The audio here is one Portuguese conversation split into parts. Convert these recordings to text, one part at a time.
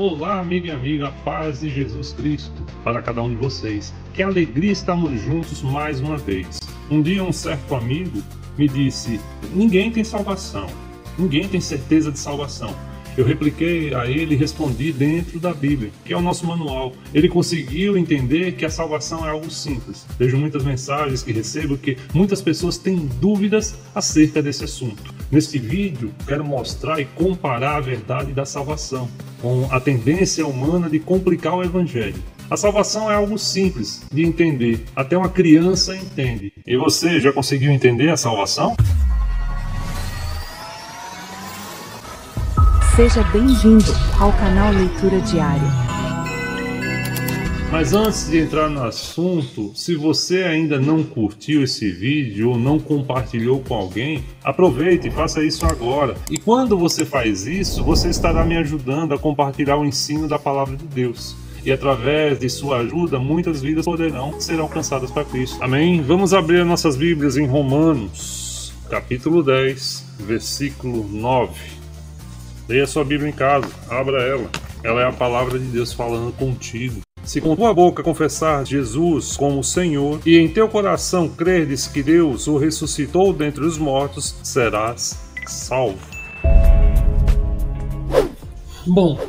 Olá, amigo e amiga, a paz de Jesus Cristo para cada um de vocês. Que alegria estarmos juntos mais uma vez. Um dia um certo amigo me disse: ninguém tem salvação, ninguém tem certeza de salvação. Eu repliquei a ele e respondi dentro da Bíblia, que é o nosso manual. Ele conseguiu entender que a salvação é algo simples. Vejo muitas mensagens que recebo que muitas pessoas têm dúvidas acerca desse assunto. Neste vídeo, quero mostrar e comparar a verdade da salvação com a tendência humana de complicar o Evangelho. A salvação é algo simples de entender, até uma criança entende. E você já conseguiu entender a salvação? Seja bem-vindo ao canal Leitura Diária. Mas antes de entrar no assunto, se você ainda não curtiu esse vídeo ou não compartilhou com alguém, aproveite e faça isso agora. E quando você faz isso, você estará me ajudando a compartilhar o ensino da Palavra de Deus. E através de sua ajuda, muitas vidas poderão ser alcançadas para Cristo. Amém? Vamos abrir nossas Bíblias em Romanos, capítulo 10, versículo 9. Leia sua Bíblia em casa, abra ela. Ela é a palavra de Deus falando contigo. Se com tua boca confessar Jesus como Senhor e em teu coração creres que Deus o ressuscitou dentre os mortos, serás salvo. Bom,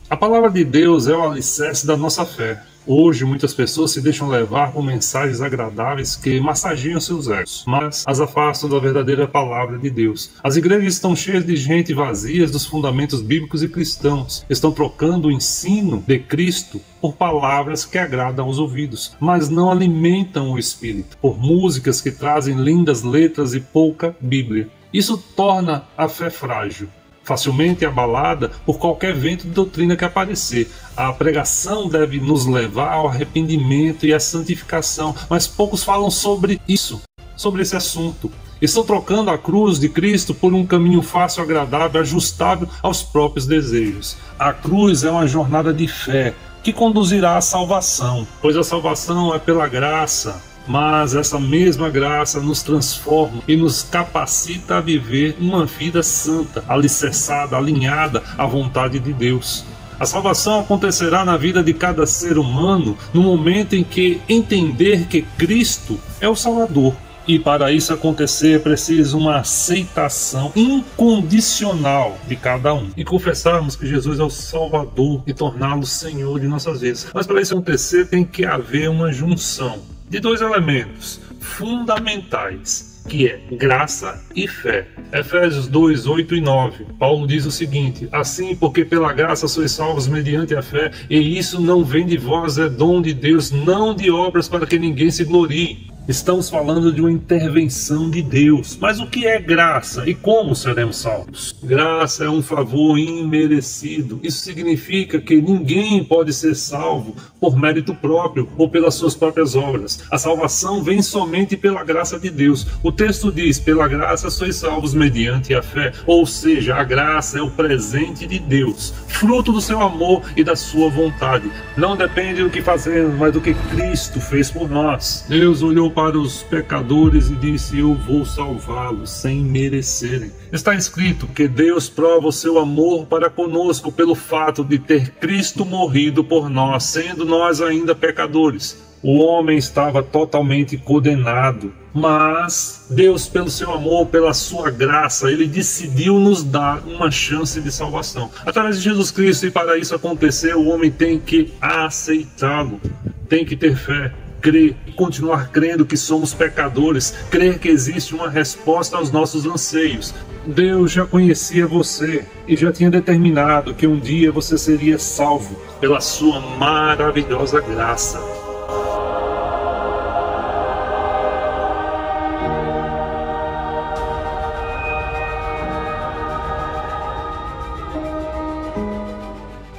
a palavra de Deus é o alicerce da nossa fé. Hoje, muitas pessoas se deixam levar por mensagens agradáveis que massageiam seus egos, mas as afastam da verdadeira palavra de Deus. As igrejas estão cheias de gente vazias dos fundamentos bíblicos e cristãos. Estão trocando o ensino de Cristo por palavras que agradam aos ouvidos, mas não alimentam o espírito, por músicas que trazem lindas letras e pouca Bíblia. Isso torna a fé frágil, facilmente abalada por qualquer vento de doutrina que aparecer. A pregação deve nos levar ao arrependimento e à santificação, mas poucos falam sobre isso, sobre esse assunto. Estão trocando a cruz de Cristo por um caminho fácil, agradável, ajustável aos próprios desejos. A cruz é uma jornada de fé que conduzirá à salvação, pois a salvação é pela graça. Mas essa mesma graça nos transforma e nos capacita a viver uma vida santa, alicerçada, alinhada à vontade de Deus. A salvação acontecerá na vida de cada ser humano no momento em que entender que Cristo é o Salvador. E para isso acontecer é preciso uma aceitação incondicional de cada um. E confessarmos que Jesus é o Salvador e torná-lo Senhor de nossas vidas. Mas para isso acontecer tem que haver uma junção de dois elementos fundamentais, que é graça e fé. Efésios 2, 8 e 9. Paulo diz o seguinte: assim, porque pela graça sois salvos mediante a fé, e isso não vem de vós, é dom de Deus, não de obras para que ninguém se glorie. Estamos falando de uma intervenção de Deus. Mas o que é graça e como seremos salvos? Graça é um favor imerecido. Isso significa que ninguém pode ser salvo por mérito próprio ou pelas suas próprias obras. A salvação vem somente pela graça de Deus. O texto diz: pela graça sois salvos mediante a fé. Ou seja, a graça é o presente de Deus, fruto do seu amor e da sua vontade. Não depende do que fazemos, mas do que Cristo fez por nós. Deus olhou para os pecadores e disse: eu vou salvá-los sem merecerem. Está escrito que Deus prova o seu amor para conosco pelo fato de ter Cristo morrido por nós, sendo nós ainda pecadores. O homem estava totalmente condenado, mas Deus, pelo seu amor, pela sua graça, Ele decidiu nos dar uma chance de salvação através de Jesus Cristo. E para isso acontecer, o homem tem que aceitá-lo, tem que ter fé, crer, continuar crendo que somos pecadores, crer que existe uma resposta aos nossos anseios. Deus já conhecia você e já tinha determinado que um dia você seria salvo pela sua maravilhosa graça.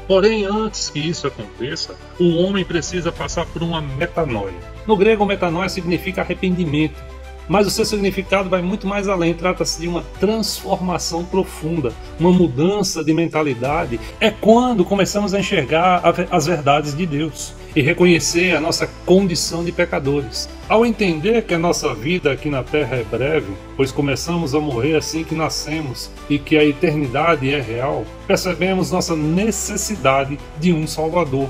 Porém, antes que isso aconteça, o homem precisa passar por uma metanoia. No grego, metanoia significa arrependimento. Mas o seu significado vai muito mais além, trata-se de uma transformação profunda, uma mudança de mentalidade. É quando começamos a enxergar as verdades de Deus e reconhecer a nossa condição de pecadores. Ao entender que a nossa vida aqui na Terra é breve, pois começamos a morrer assim que nascemos e que a eternidade é real, percebemos nossa necessidade de um Salvador.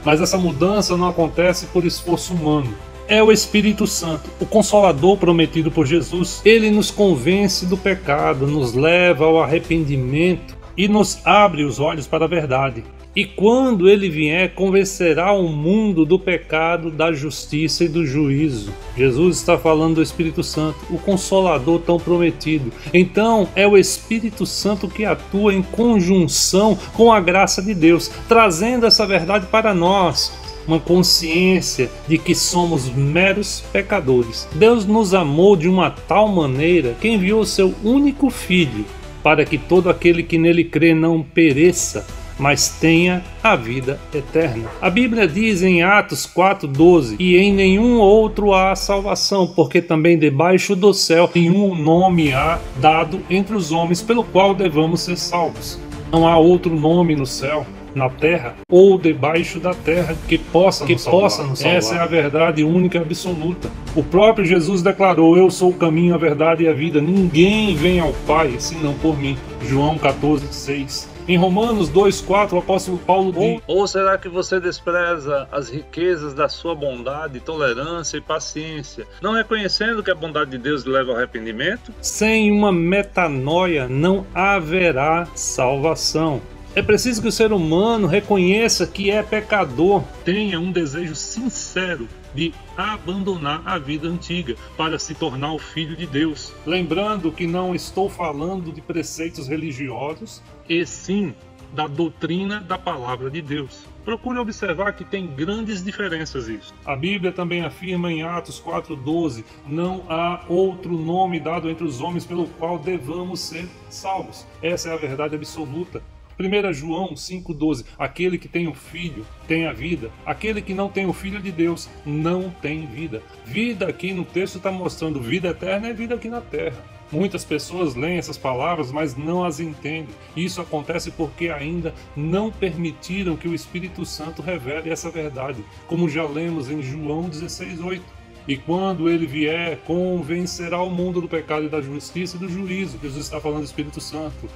Mas essa mudança não acontece por esforço humano. É o Espírito Santo, o Consolador prometido por Jesus. Ele nos convence do pecado, nos leva ao arrependimento e nos abre os olhos para a verdade. E quando ele vier, convencerá o mundo do pecado, da justiça e do juízo. Jesus está falando do Espírito Santo, o Consolador tão prometido. Então é o Espírito Santo que atua em conjunção com a graça de Deus, trazendo essa verdade para nós. Uma consciência de que somos meros pecadores. Deus nos amou de uma tal maneira que enviou o seu único Filho, para que todo aquele que nele crê não pereça, mas tenha a vida eterna. A Bíblia diz em Atos 4:12: e em nenhum outro há salvação, porque também debaixo do céu nenhum nome há dado entre os homens pelo qual devamos ser salvos. Não há outro nome no céu, na terra ou debaixo da terra que possa nos salvar. Essa é a verdade única e absoluta. O próprio Jesus declarou: eu sou o caminho, a verdade e a vida. Ninguém vem ao Pai senão por mim. João 14:6. Em Romanos 2:4, o apóstolo Paulo diz: ou será que você despreza as riquezas da sua bondade, tolerância e paciência, não reconhecendo que a bondade de Deus leva ao arrependimento? Sem uma metanoia não haverá salvação. É preciso que o ser humano reconheça que é pecador, tenha um desejo sincero de abandonar a vida antiga para se tornar o Filho de Deus. Lembrando que não estou falando de preceitos religiosos, e sim da doutrina da palavra de Deus. Procure observar que tem grandes diferenças isso. A Bíblia também afirma em Atos 4:12: não há outro nome dado entre os homens pelo qual devamos ser salvos. Essa é a verdade absoluta. 1 João 5:12, aquele que tem o Filho tem a vida, aquele que não tem o Filho de Deus não tem vida. Vida aqui no texto está mostrando vida eterna é vida aqui na terra. Muitas pessoas leem essas palavras, mas não as entendem. Isso acontece porque ainda não permitiram que o Espírito Santo revele essa verdade, como já lemos em João 16:8. E quando ele vier, convencerá o mundo do pecado e da justiça e do juízo. Jesus está falando do Espírito Santo.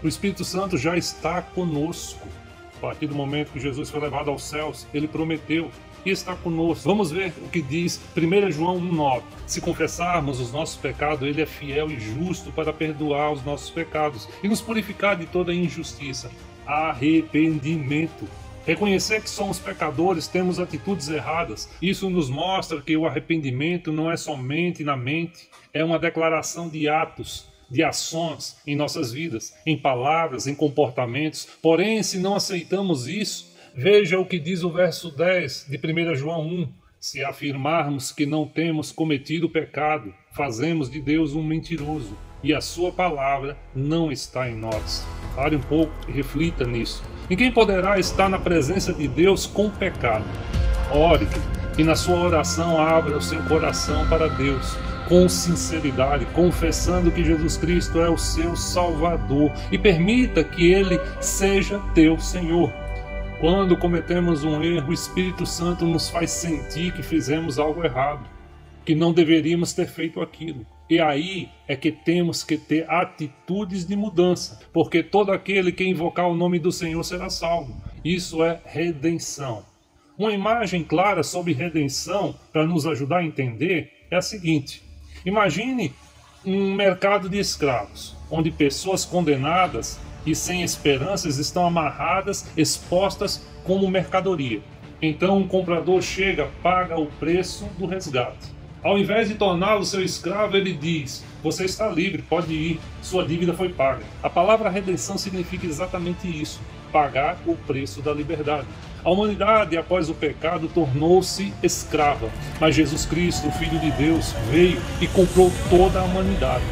O Espírito Santo já está conosco. A partir do momento que Jesus foi levado aos céus, ele prometeu e está conosco. Vamos ver o que diz 1 João 1:9. Se confessarmos os nossos pecados, ele é fiel e justo para perdoar os nossos pecados e nos purificar de toda injustiça. Arrependimento. Reconhecer que somos pecadores, temos atitudes erradas. Isso nos mostra que o arrependimento não é somente na mente, é uma declaração de atos, de ações em nossas vidas, em palavras, em comportamentos. Porém, se não aceitamos isso, veja o que diz o verso 10 de 1 João 1. Se afirmarmos que não temos cometido pecado, fazemos de Deus um mentiroso, e a sua palavra não está em nós. Pare um pouco e reflita nisso. Ninguém poderá estar na presença de Deus com pecado. Ore e na sua oração abra o seu coração para Deus, com sinceridade, confessando que Jesus Cristo é o seu Salvador e permita que Ele seja teu Senhor. Quando cometemos um erro, o Espírito Santo nos faz sentir que fizemos algo errado, que não deveríamos ter feito aquilo. E aí é que temos que ter atitudes de mudança, porque todo aquele que invocar o nome do Senhor será salvo. Isso é redenção. Uma imagem clara sobre redenção, para nos ajudar a entender, é a seguinte. Imagine um mercado de escravos, onde pessoas condenadas e sem esperanças estão amarradas, expostas como mercadoria. Então um comprador chega, paga o preço do resgate. Ao invés de torná-lo seu escravo, ele diz: você está livre, pode ir, sua dívida foi paga. A palavra redenção significa exatamente isso, pagar o preço da liberdade. A humanidade, após o pecado, tornou-se escrava, mas Jesus Cristo, o Filho de Deus, veio e comprou toda a humanidade.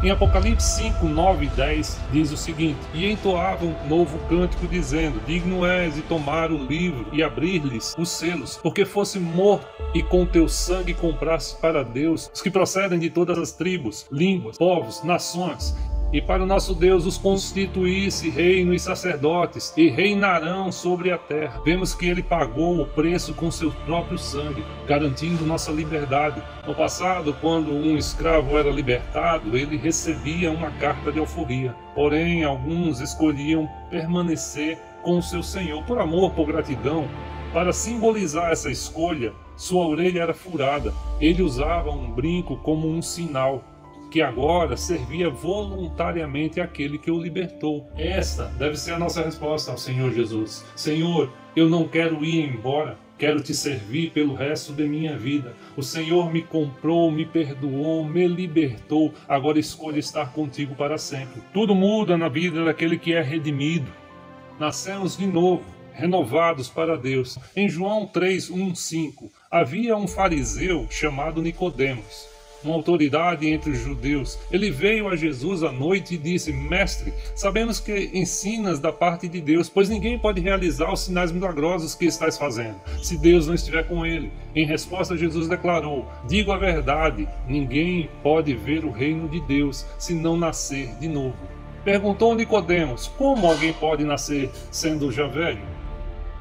Em Apocalipse 5, 9 e 10 diz o seguinte: E entoavam um novo cântico dizendo: Digno és de tomar o livro e abrir-lhes os selos, porque fosse morto e com teu sangue compraste para Deus os que procedem de todas as tribos, línguas, povos, nações. E para o nosso Deus os constituísse reino e sacerdotes, e reinarão sobre a terra. Vemos que ele pagou o preço com seu próprio sangue, garantindo nossa liberdade. No passado, quando um escravo era libertado, ele recebia uma carta de alforria. Porém, alguns escolhiam permanecer com o seu senhor por amor, por gratidão. Para simbolizar essa escolha, sua orelha era furada. Ele usava um brinco como um sinal, que agora servia voluntariamente àquele que o libertou. Esta deve ser a nossa resposta ao Senhor Jesus. Senhor, eu não quero ir embora, quero te servir pelo resto de minha vida. O Senhor me comprou, me perdoou, me libertou, agora escolho estar contigo para sempre. Tudo muda na vida daquele que é redimido. Nascemos de novo, renovados para Deus. Em João 3, 1, 5, havia um fariseu chamado Nicodemos, uma autoridade entre os judeus. Ele veio a Jesus à noite e disse: Mestre, sabemos que ensinas da parte de Deus, pois ninguém pode realizar os sinais milagrosos que estás fazendo, se Deus não estiver com ele. Em resposta, Jesus declarou: Digo a verdade, ninguém pode ver o reino de Deus se não nascer de novo. Perguntou Nicodemos: Como alguém pode nascer sendo já velho?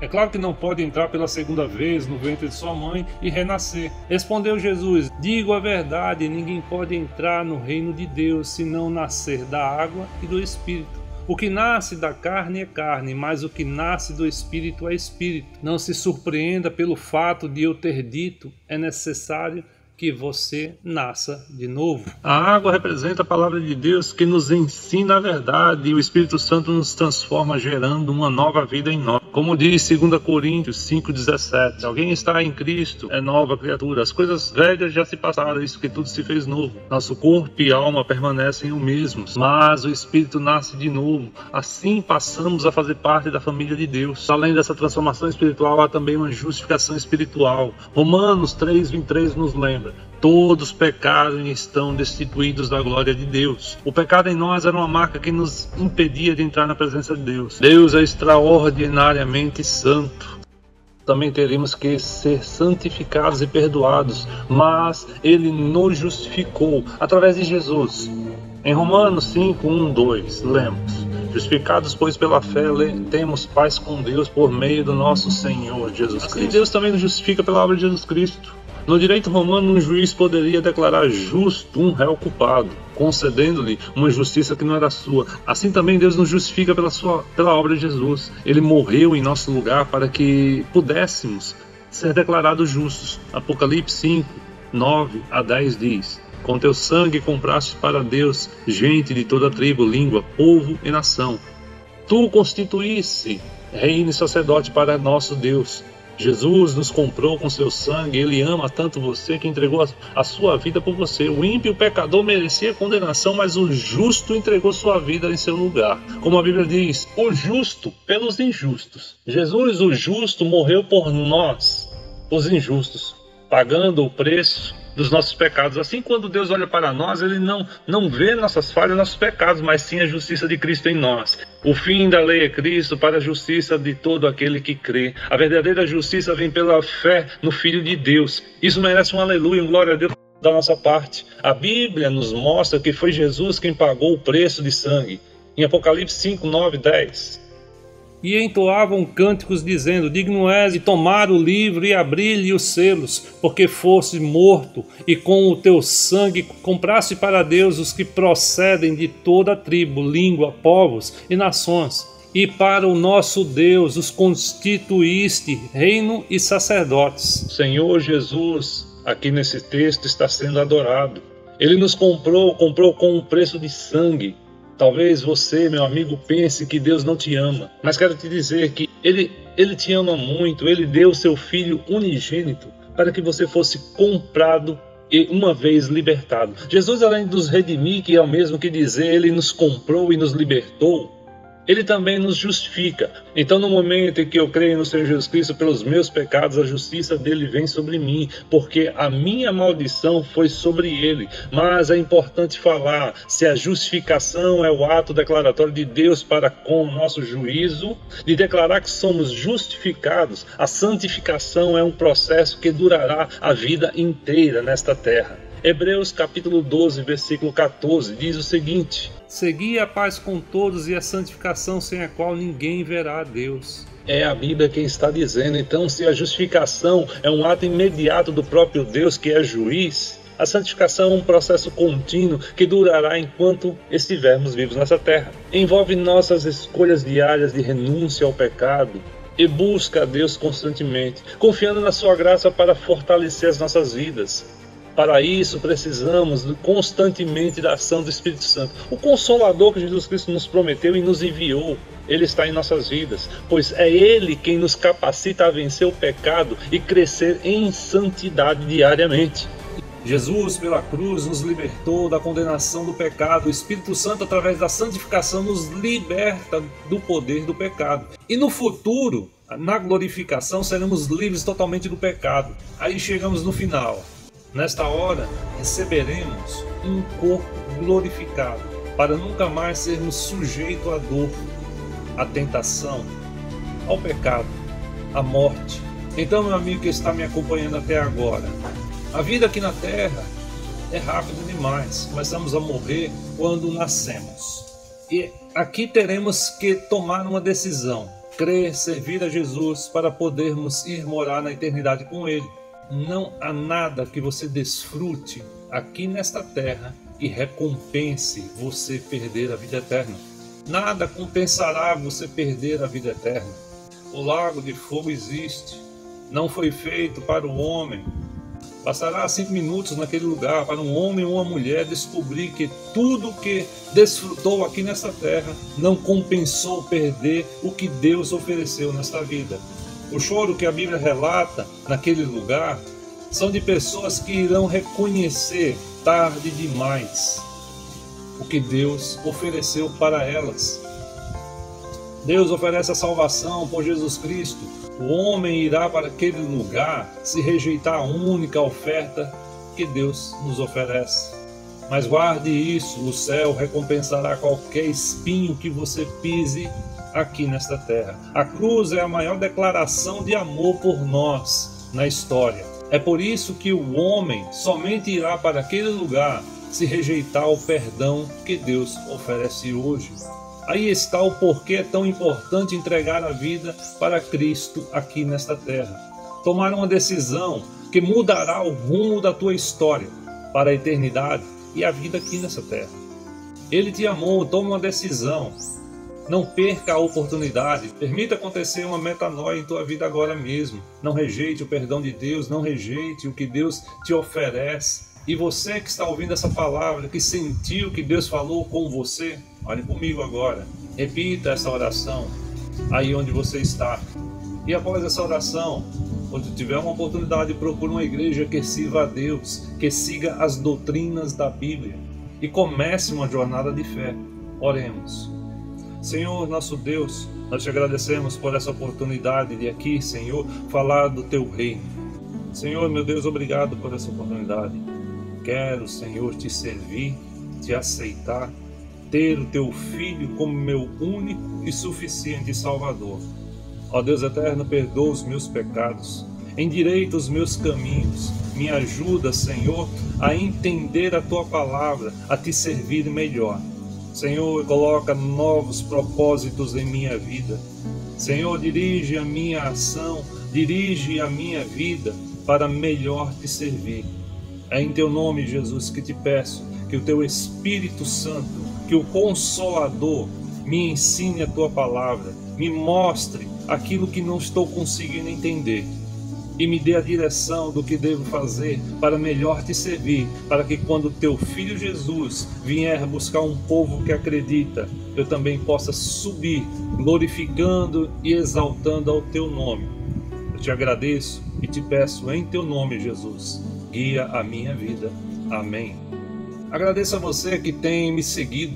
É claro que não pode entrar pela segunda vez no ventre de sua mãe e renascer. Respondeu Jesus: Digo a verdade, ninguém pode entrar no reino de Deus se não nascer da água e do Espírito. O que nasce da carne é carne, mas o que nasce do Espírito é Espírito. Não se surpreenda pelo fato de eu ter dito: é necessário que você nasça de novo. A água representa a palavra de Deus que nos ensina a verdade, e o Espírito Santo nos transforma, gerando uma nova vida em nós. Como diz 2 Coríntios 5,17, se alguém está em Cristo, é nova criatura. As coisas velhas já se passaram, isso que tudo se fez novo. Nosso corpo e alma permanecem os mesmos, mas o Espírito nasce de novo. Assim passamos a fazer parte da família de Deus. Além dessa transformação espiritual, há também uma justificação espiritual. Romanos 3,23 nos lembra: todos pecaram e estão destituídos da glória de Deus. O pecado em nós era uma marca que nos impedia de entrar na presença de Deus. Deus é extraordinariamente santo. Também teríamos que ser santificados e perdoados, mas Ele nos justificou através de Jesus. Em Romanos 5, 1, 2, lemos: Justificados, pois, pela fé, temos paz com Deus por meio do nosso Senhor Jesus Cristo. Assim, Deus também nos justifica pela obra de Jesus Cristo. No direito romano, um juiz poderia declarar justo um réu culpado, concedendo-lhe uma justiça que não era sua. Assim também Deus nos justifica pela obra de Jesus. Ele morreu em nosso lugar para que pudéssemos ser declarados justos. Apocalipse 5, 9 a 10 diz: Com teu sangue compraste para Deus gente de toda tribo, língua, povo e nação. Tu constituísse reino e sacerdote para nosso Deus. Jesus nos comprou com seu sangue. Ele ama tanto você que entregou a sua vida por você. O ímpio, o pecador, merecia condenação, mas o justo entregou sua vida em seu lugar. Como a Bíblia diz: o justo pelos injustos. Jesus, o justo, morreu por nós, os injustos, pagando o preço dos nossos pecados. Assim, quando Deus olha para nós, Ele não vê nossas falhas, nossos pecados, mas sim a justiça de Cristo em nós. O fim da lei é Cristo para a justiça de todo aquele que crê. A verdadeira justiça vem pela fé no Filho de Deus. Isso merece um aleluia, um glória a Deus da nossa parte. A Bíblia nos mostra que foi Jesus quem pagou o preço de sangue. Em Apocalipse 5, 9, 10. E entoavam cânticos dizendo: Digno és de tomar o livro e abrir-lhe os selos, porque foste morto, e com o teu sangue compraste para Deus os que procedem de toda tribo, língua, povos e nações. E para o nosso Deus os constituíste reino e sacerdotes. O Senhor Jesus, aqui nesse texto, está sendo adorado. Ele nos comprou com um preço de sangue. Talvez você, meu amigo, pense que Deus não te ama, mas quero te dizer que Ele te ama muito. Ele deu o seu Filho unigênito para que você fosse comprado e uma vez libertado. Jesus, além de nos redimir, que é o mesmo que dizer Ele nos comprou e nos libertou, Ele também nos justifica. Então, no momento em que eu creio no Senhor Jesus Cristo pelos meus pecados, a justiça dele vem sobre mim, porque a minha maldição foi sobre ele. Mas é importante falar, se a justificação é o ato declaratório de Deus para com o nosso juízo, de declarar que somos justificados, a santificação é um processo que durará a vida inteira nesta terra. Hebreus capítulo 12, versículo 14, diz o seguinte: segui a paz com todos e a santificação sem a qual ninguém verá a Deus. É a Bíblia quem está dizendo. Então, se a justificação é um ato imediato do próprio Deus, que é juiz, a santificação é um processo contínuo que durará enquanto estivermos vivos nessa terra. Envolve nossas escolhas diárias de renúncia ao pecado e busca a Deus constantemente, confiando na sua graça para fortalecer as nossas vidas. Para isso, precisamos constantemente da ação do Espírito Santo. O Consolador que Jesus Cristo nos prometeu e nos enviou, ele está em nossas vidas, pois é ele quem nos capacita a vencer o pecado e crescer em santidade diariamente. Jesus, pela cruz, nos libertou da condenação do pecado. O Espírito Santo, através da santificação, nos liberta do poder do pecado. E no futuro, na glorificação, seremos livres totalmente do pecado. Aí chegamos no final. Nesta hora, receberemos um corpo glorificado, para nunca mais sermos sujeitos à dor, à tentação, ao pecado, à morte. Então, meu amigo que está me acompanhando até agora, a vida aqui na Terra é rápida demais. Começamos a morrer quando nascemos. E aqui teremos que tomar uma decisão: crer, servir a Jesus para podermos ir morar na eternidade com Ele. Não há nada que você desfrute aqui nesta terra que recompense você perder a vida eterna. Nada compensará você perder a vida eterna. O lago de fogo existe. Não foi feito para o homem. Bastará 5 minutos naquele lugar para um homem ou uma mulher descobrir que tudo que desfrutou aqui nesta terra não compensou perder o que Deus ofereceu nesta vida. O choro que a Bíblia relata naquele lugar são de pessoas que irão reconhecer tarde demais o que Deus ofereceu para elas. Deus oferece a salvação por Jesus Cristo. O homem irá para aquele lugar se rejeitar a única oferta que Deus nos oferece. Mas guarde isso, o céu recompensará qualquer espinho que você pise aqui nesta terra. A cruz é a maior declaração de amor por nós na história. É por isso que o homem somente irá para aquele lugar se rejeitar o perdão que Deus oferece hoje. Aí está o porquê é tão importante entregar a vida para Cristo aqui nesta terra. Tomar uma decisão que mudará o rumo da tua história para a eternidade e a vida aqui nessa terra. Ele te amou, toma uma decisão. Não perca a oportunidade. Permita acontecer uma metanoia em tua vida agora mesmo. Não rejeite o perdão de Deus, não rejeite o que Deus te oferece. E você que está ouvindo essa palavra, que sentiu que Deus falou com você, olhe comigo agora. Repita essa oração aí onde você está. E após essa oração, quando tiver uma oportunidade, procure uma igreja que sirva a Deus, que siga as doutrinas da Bíblia e comece uma jornada de fé. Oremos. Senhor, nosso Deus, nós te agradecemos por essa oportunidade de aqui, Senhor, falar do teu reino. Senhor, meu Deus, obrigado por essa oportunidade. Quero, Senhor, te servir, te aceitar, ter o teu Filho como meu único e suficiente Salvador. Ó Deus eterno, perdoa os meus pecados, endireita os meus caminhos, me ajuda, Senhor, a entender a tua palavra, a te servir melhor. Senhor, coloca novos propósitos em minha vida. Senhor, dirige a minha ação, dirige a minha vida para melhor te servir. É em teu nome, Jesus, que te peço que o teu Espírito Santo, que o Consolador, me ensine a tua palavra, me mostre aquilo que não estou conseguindo entender e me dê a direção do que devo fazer para melhor te servir, para que quando teu Filho Jesus vier buscar um povo que acredita, eu também possa subir, glorificando e exaltando ao teu nome. Eu te agradeço e te peço em teu nome, Jesus, guia a minha vida. Amém. Agradeço a você que tem me seguido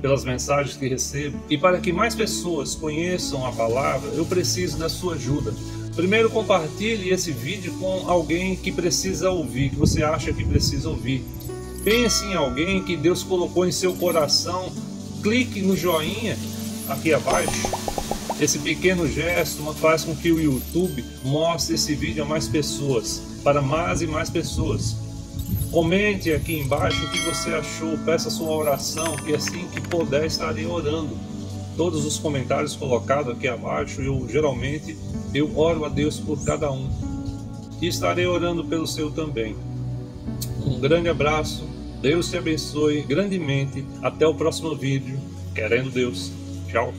pelas mensagens que recebo. E para que mais pessoas conheçam a palavra, eu preciso da sua ajuda. Primeiro, compartilhe esse vídeo com alguém que precisa ouvir, que você acha que precisa ouvir. Pense em alguém que Deus colocou em seu coração. Clique no joinha aqui abaixo. Esse pequeno gesto faz com que o YouTube mostre esse vídeo a mais pessoas, para mais e mais pessoas. Comente aqui embaixo o que você achou, peça sua oração, que assim que puder estarei orando. Todos os comentários colocados aqui abaixo, geralmente oro a Deus por cada um. E estarei orando pelo seu também. Um grande abraço, Deus te abençoe grandemente. Até o próximo vídeo, querendo Deus. Tchau.